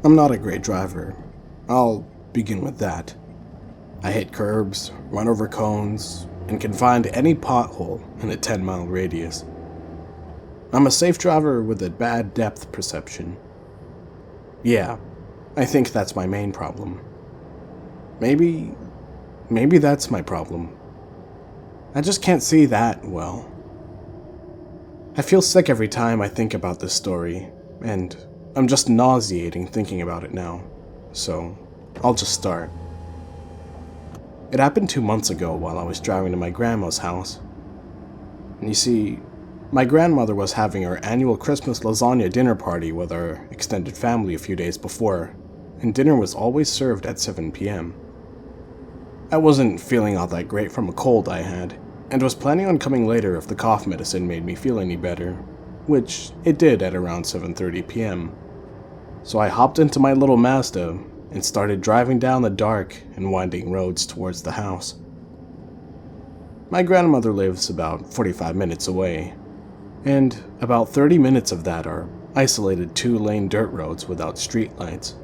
I'm not a great driver. I'll begin with that. I hit curbs, run over cones, and can find any pothole in a 10-mile radius. I'm a safe driver with a bad depth perception. Yeah, I think that's my main problem. Maybe that's my problem. I just can't see that well. I feel sick every time I think about this story, and I'm just nauseating thinking about it now, so I'll just start. It happened 2 months ago while I was driving to my grandma's house. And you see, my grandmother was having her annual Christmas lasagna dinner party with our extended family a few days before, and dinner was always served at 7 p.m. I wasn't feeling all that great from a cold I had, and was planning on coming later if the cough medicine made me feel any better, which it did at around 7:30 p.m. So I hopped into my little Mazda and started driving down the dark and winding roads towards the house. My grandmother lives about 45 minutes away, and about 30 minutes of that are isolated 2-lane dirt roads without streetlights,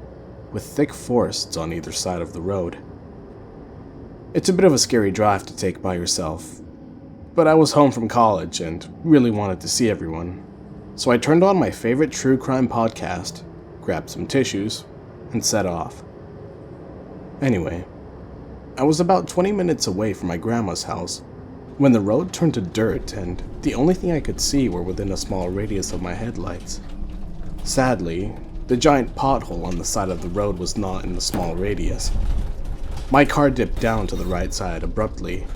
with thick forests on either side of the road. It's a bit of a scary drive to take by yourself, but I was home from college and really wanted to see everyone, so I turned on my favorite true crime podcast, grabbed some tissues, and set off. Anyway, I was about 20 minutes away from my grandma's house when the road turned to dirt and the only thing I could see were within a small radius of my headlights. Sadly, the giant pothole on the side of the road was not in the small radius. My car dipped down to the right side abruptly.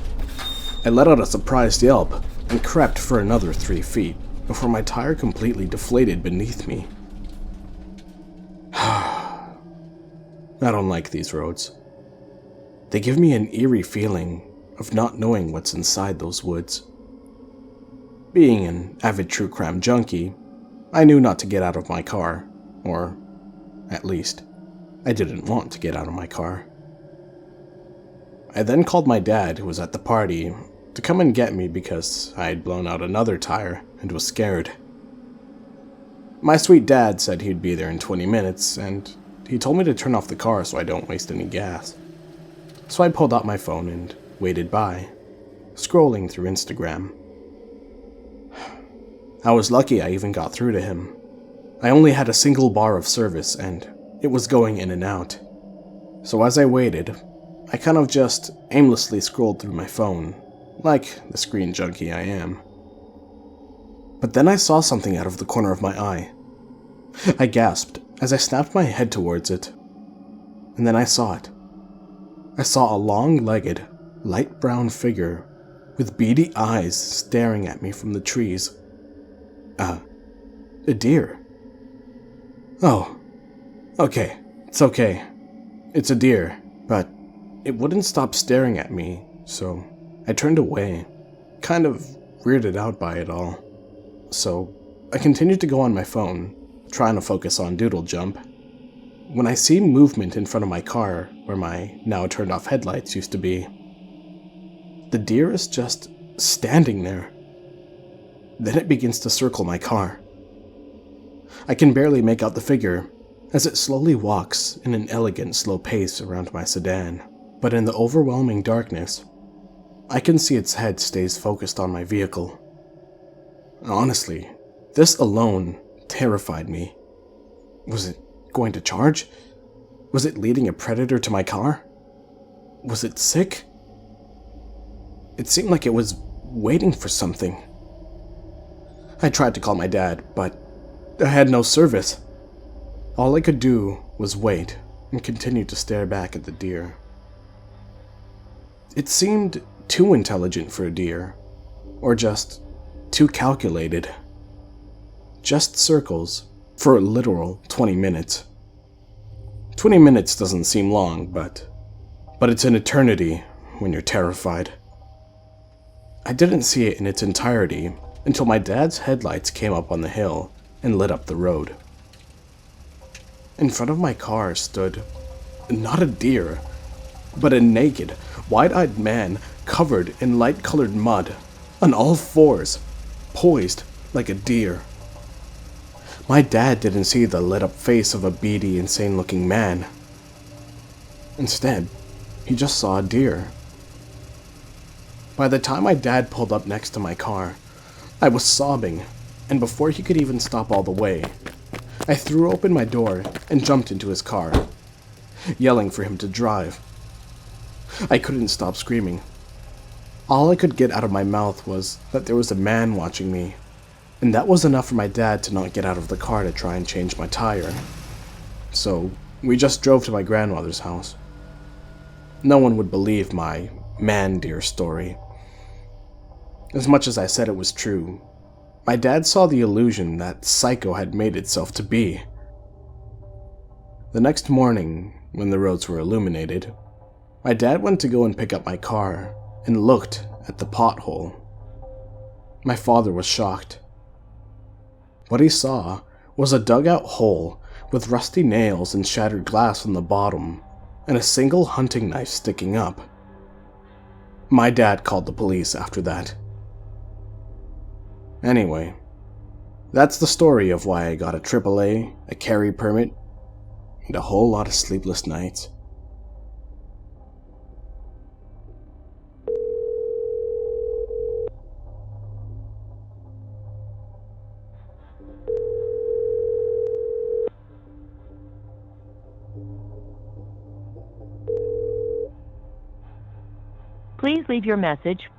I let out a surprised yelp and crept for another 3 feet before my tire completely deflated beneath me. I don't like these roads. They give me an eerie feeling of not knowing what's inside those woods. Being an avid true crime junkie, I knew not to get out of my car, or at least, I didn't want to get out of my car. I then called my dad, who was at the party, to come and get me because I had blown out another tire and was scared. My sweet dad said he'd be there in 20 minutes, and he told me to turn off the car so I don't waste any gas. So I pulled out my phone and waited by, scrolling through Instagram. I was lucky I even got through to him. I only had a single bar of service and it was going in and out. So as I waited, I kind of just aimlessly scrolled through my phone, like the screen junkie I am. But then I saw something out of the corner of my eye. I gasped as I snapped my head towards it, and then I saw it. I saw a long-legged, light brown figure with beady eyes staring at me from the trees. A deer. Oh, okay, it's okay. It's a deer, but it wouldn't stop staring at me, so I turned away, kind of weirded out by it all. So I continued to go on my phone, trying to focus on Doodle Jump, when I see movement in front of my car where my now turned off headlights used to be. The deer is just standing there. Then it begins to circle my car. I can barely make out the figure as it slowly walks in an elegant slow pace around my sedan, but in the overwhelming darkness, I can see its head stays focused on my vehicle. Honestly, this alone terrified me. Was it going to charge? Was it leading a predator to my car? Was it sick? It seemed like it was waiting for something. I tried to call my dad, but I had no service. All I could do was wait and continue to stare back at the deer. It seemed too intelligent for a deer, or just too calculated. Just circles for a literal 20 minutes. 20 minutes doesn't seem long, but it's an eternity when you're terrified. I didn't see it in its entirety until my dad's headlights came up on the hill and lit up the road. In front of my car stood not a deer, but a naked, wide-eyed man covered in light-colored mud, on all fours, poised like a deer. My dad didn't see the lit-up face of a beady, insane-looking man. Instead, he just saw a deer. By the time my dad pulled up next to my car, I was sobbing, and before he could even stop all the way, I threw open my door and jumped into his car, yelling for him to drive. I couldn't stop screaming. All I could get out of my mouth was that there was a man watching me, and that was enough for my dad to not get out of the car to try and change my tire. So, we just drove to my grandmother's house. No one would believe my man-deer story. As much as I said it was true, my dad saw the illusion that Psycho had made itself to be. The next morning, when the roads were illuminated, my dad went to go and pick up my car and looked at the pothole. My father was shocked. What he saw was a dug-out hole with rusty nails and shattered glass on the bottom, and a single hunting knife sticking up. My dad called the police after that. Anyway, that's the story of why I got a AAA, a carry permit, and a whole lot of sleepless nights. Please leave your message